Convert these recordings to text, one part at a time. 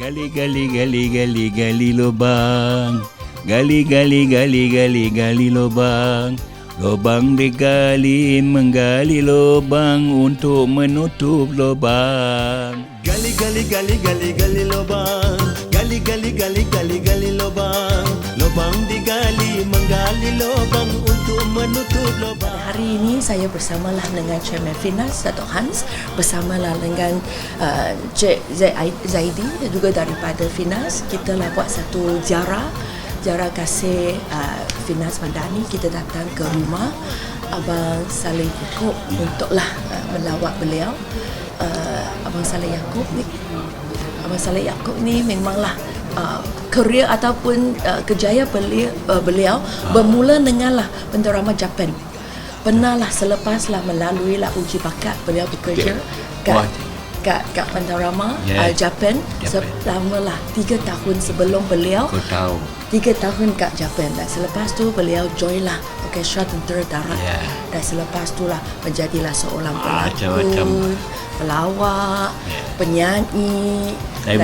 Gali gali gali gali gali lubang. Gali gali gali gali gali lubang. Lubang digali menggali lubang untuk menutup lubang. Gali gali gali gali gali lubang. Gali gali gali gali gali lubang. Lubang digali menggali lubang untuk menutup lubang. Hari ini saya bersamalah dengan Chairman Finas Dato' Hans, bersamalah dengan Cik Zaidi dan juga daripada Finas. Kita lah buat satu ziarah kasih Finas Madani. Kita datang ke rumah Abang Saleh Yaakob untuklah melawat beliau. Abang Saleh Yaakob ni memanglah kerjaya ataupun kejayaan beliau bermula denganlah penterama Japan. Pernahlah selepaslah melaluilah uji bakat beliau bekerja kat penterama Japan selamalah 3 tahun sebelum beliau 3 tahun kat Japan, dan selepas tu beliau join lah Orkestra Tentera Darat dan selepas tu lah menjadilah seorang pelakon, pelawak, penyanyi. Saya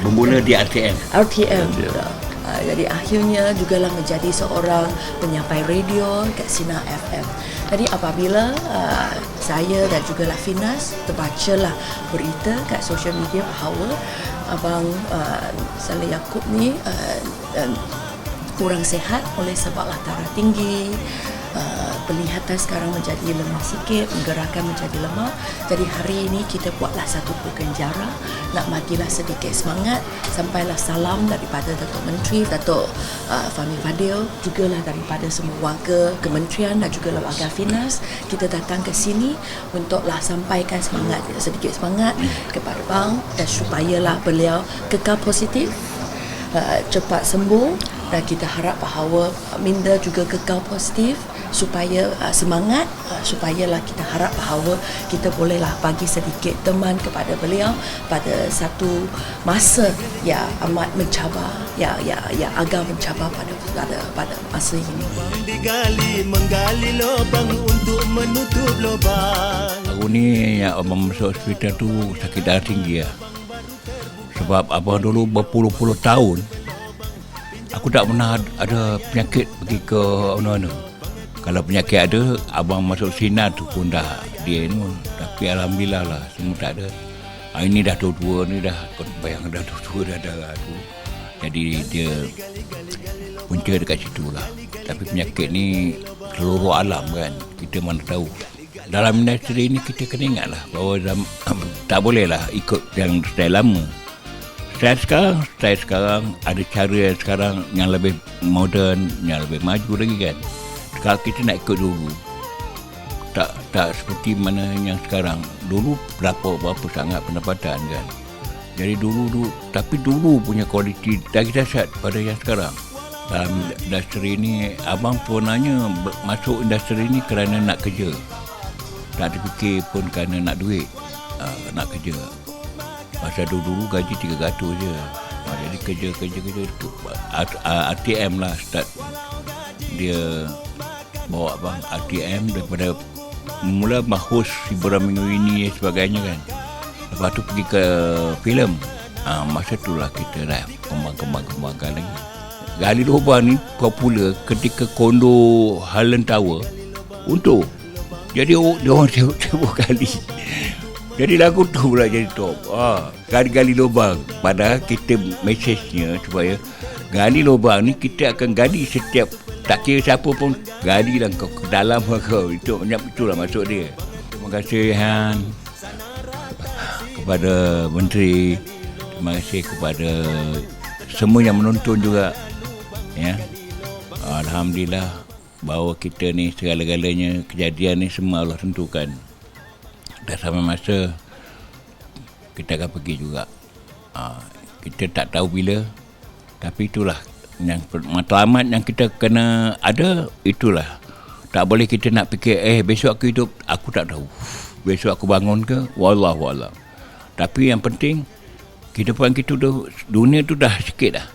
bermula di RTM. Jadi akhirnya jugalah menjadi seorang penyampai radio kat Sinar FM. Jadi apabila saya dan jugalah Finas terbacalah berita kat social media bahawa Abang Saleh Yaakob ni kurang sihat oleh sebablah darah tinggi, penglihatan sekarang menjadi lemah sikit, menggerakkan menjadi lemah. Jadi hari ini kita buatlah satu program ziarah nak bagilah sedikit semangat, sampailah salam daripada Datuk Menteri, Datuk Fahmi Fadil, jugalah daripada semua warga kementerian dan juga warga Finas. Kita datang ke sini untuklah sampaikan semangat, sedikit semangat kepada bang dan supayalah beliau kekal positif, cepat sembuh, dan kita harap bahawa minda juga kekal positif supaya semangat, supayalah kita harap bahawa kita bolehlah bagi sedikit teman kepada beliau pada satu masa yang amat mencabar, yang agak mencabar pada masa ini. Digali menggali lubang untuk menutup lubang. Aku ni yang abang masuk hospital tu sakit darah tinggi lah. Sebab abang dulu berpuluh-puluh tahun aku tak pernah ada penyakit pergi ke mana-mana. Kalau penyakit ada, abang masuk sinar tu pun dah dia ni. Tapi alhamdulillah lah, semua tak ada. Ini dah tua-tua ni dah, kau bayang dah tua-tua dah tu. Jadi dia punca dekat situ lah. Tapi penyakit ni seluruh alam kan, kita mana tahu. Dalam industri ni kita kena ingat lah bahawa tak boleh lah ikut yang style lama. Style sekarang ada cara yang sekarang yang lebih moden, yang lebih maju lagi kan. Kalau kita nak ikut dulu, tak seperti mana yang sekarang. Dulu berapa sangat pendapatan kan. Jadi tapi dulu punya kualiti lagi dahsyat pada yang sekarang. Dalam industri ni, abang pun nanya masuk industri ni kerana nak kerja. Tak terfikir pun kerana nak duit, nak kerja. Masa dulu gaji 300 je. Jadi kerja RTM lah start. Dia bawa abang RTM daripada mula host hiburan minggu ini sebagainya kan. Lepas tu pergi ke filem. Masa tu lah kita dah kembang-kembangkan lagi. Gali lubang ni popular ketika kondo Highland Tower untuk. Jadi dia orang sibuk gali. Jadi lagu tu pula jadi top. Gali lubang. Padahal kita mesejnya supaya gali lubang ni kita akan gali setiap, tak kira siapa pun, gali lah kau ke dalam kau. Itulah maksud dia. Terima kasih Han, kepada Menteri, terima kasih kepada semua yang menonton juga. Ya. Alhamdulillah bahawa kita ni segala-galanya, kejadian ni semua Allah tentukan. Dah sampai masa kita akan pergi juga. Kita tak tahu bila, tapi itulah yang matlamat yang kita kena ada. Itulah, tak boleh kita nak fikir besok aku hidup, aku tak tahu besok aku bangun ke, wallahu alam. Tapi yang penting kehidupan kita tu, dunia tu dah sikit dah,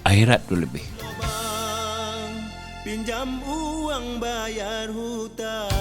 akhirat tu lebih. Pinjam uang bayar hutang.